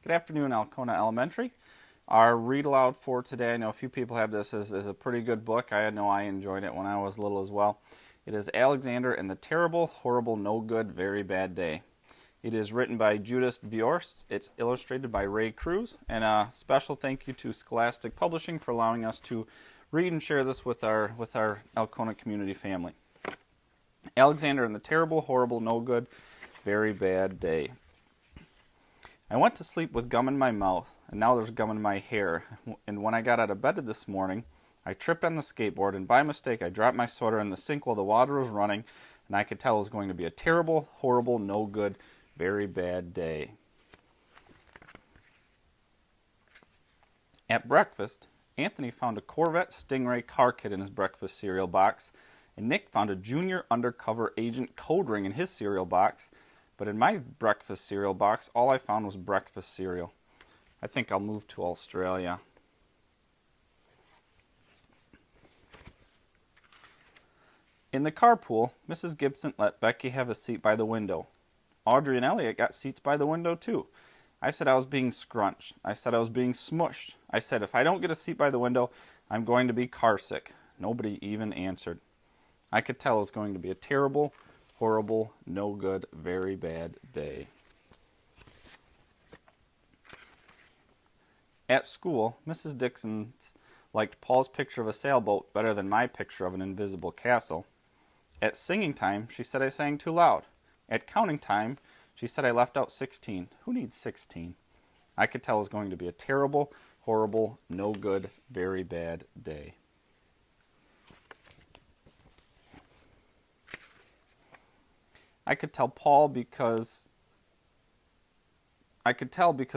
Good afternoon, Alcona Elementary. Our read aloud for today, I know a few people have this as a pretty good book. I know I enjoyed it when I was little as well. It is Alexander and the Terrible, Horrible, No Good, Very Bad Day. It is written by Judith Viorst. It's illustrated by Ray Cruz. And a special thank you to Scholastic Publishing for allowing us to read and share this with our Alcona community family. Alexander and the Terrible, Horrible, No Good, Very Bad Day. I went to sleep with gum in my mouth, and now there's gum in my hair. And when I got out of bed this morning, I tripped on the skateboard, and by mistake I dropped my sweater in the sink while the water was running, and I could tell it was going to be a terrible, horrible, no good, very bad day. At breakfast, Anthony found a Corvette Stingray car kit in his breakfast cereal box, and Nick found a Junior Undercover Agent code ring in his cereal box. But in my breakfast cereal box, all I found was breakfast cereal. I think I'll move to Australia. In the carpool, Mrs. Gibson let Becky have a seat by the window. Audrey and Elliot got seats by the window too. I said I was being scrunched. I said I was being smushed. I said if I don't get a seat by the window, I'm going to be car sick. Nobody even answered. I could tell it was going to be a terrible, horrible, no good, very bad day. At school, Mrs. Dixon liked Paul's picture of a sailboat better than my picture of an invisible castle. At singing time, she said I sang too loud. At counting time, she said I left out 16. Who needs 16? I could tell it was going to be a terrible, horrible, no good, very bad day. I could tell because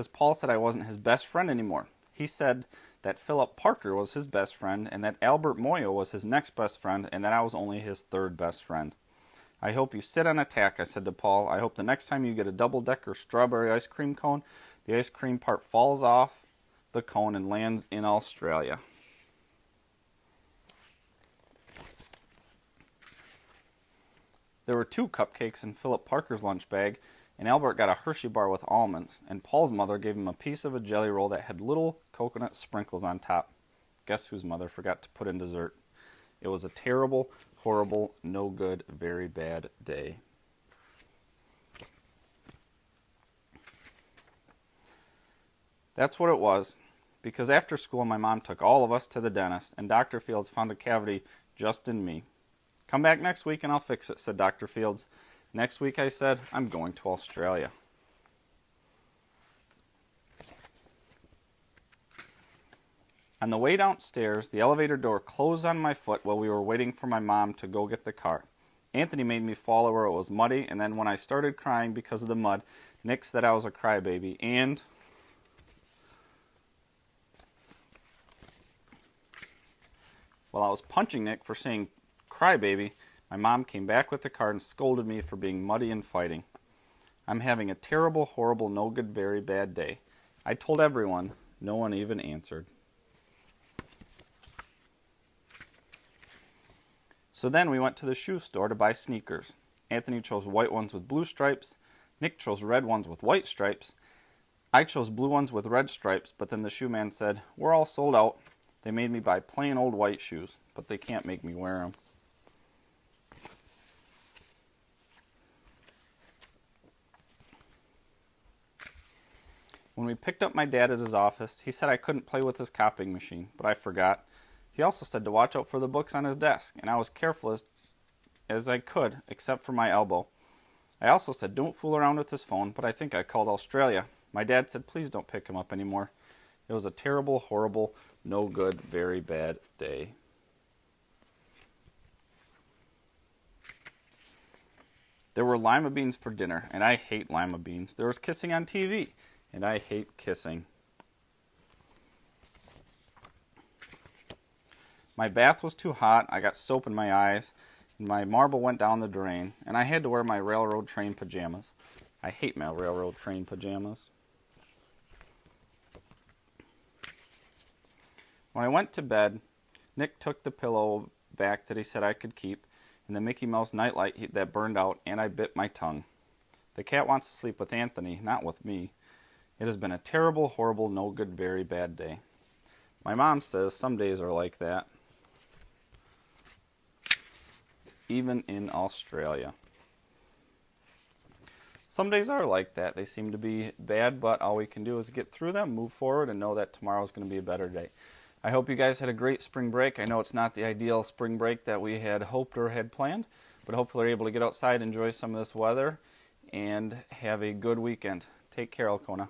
Paul said I wasn't his best friend anymore. He said that Philip Parker was his best friend and that Albert Moyo was his next best friend and that I was only his third best friend. I hope you sit on a tack, I said to Paul. I hope the next time you get a double-decker strawberry ice cream cone, the ice cream part falls off the cone and lands in Australia. There were 2 cupcakes in Philip Parker's lunch bag, and Albert got a Hershey bar with almonds, and Paul's mother gave him a piece of a jelly roll that had little coconut sprinkles on top. Guess whose mother forgot to put in dessert? It was a terrible, horrible, no good, very bad day. That's what it was, because after school my mom took all of us to the dentist, and Dr. Fields found a cavity just in me. Come back next week and I'll fix it, said Dr. Fields. Next week, I said, I'm going to Australia. On the way downstairs, the elevator door closed on my foot while we were waiting for my mom to go get the car. Anthony made me fall where it was muddy, and then when I started crying because of the mud, Nick said I was a crybaby, and while I was punching Nick for saying crybaby, my mom came back with the car and scolded me for being muddy and fighting. I'm having a terrible, horrible, no good, very bad day. I told everyone. No one even answered. So then we went to the shoe store to buy sneakers. Anthony chose white ones with blue stripes. Nick chose red ones with white stripes. I chose blue ones with red stripes, but then the shoe man said, we're all sold out. They made me buy plain old white shoes, but they can't make me wear them. When we picked up my dad at his office, he said I couldn't play with his copying machine, but I forgot. He also said to watch out for the books on his desk, and I was careful as I could, except for my elbow. I also said don't fool around with his phone, but I think I called Australia. My dad said please don't pick him up anymore. It was a terrible, horrible, no good, very bad day. There were lima beans for dinner, and I hate lima beans. There was kissing on TV, and I hate kissing. My bath was too hot, I got soap in my eyes, and my marble went down the drain, and I had to wear my railroad train pajamas. I hate my railroad train pajamas. When I went to bed, Nick took the pillow back that he said I could keep, and the Mickey Mouse nightlight that burned out, and I bit my tongue. The cat wants to sleep with Anthony, not with me. It has been a terrible, horrible, no good, very bad day. My mom says some days are like that, even in Australia. Some days are like that. They seem to be bad, but all we can do is get through them, move forward, and know that tomorrow's going to be a better day. I hope you guys had a great spring break. I know it's not the ideal spring break that we had hoped or had planned, but hopefully you're able to get outside, enjoy some of this weather, and have a good weekend. Take care, Alcona.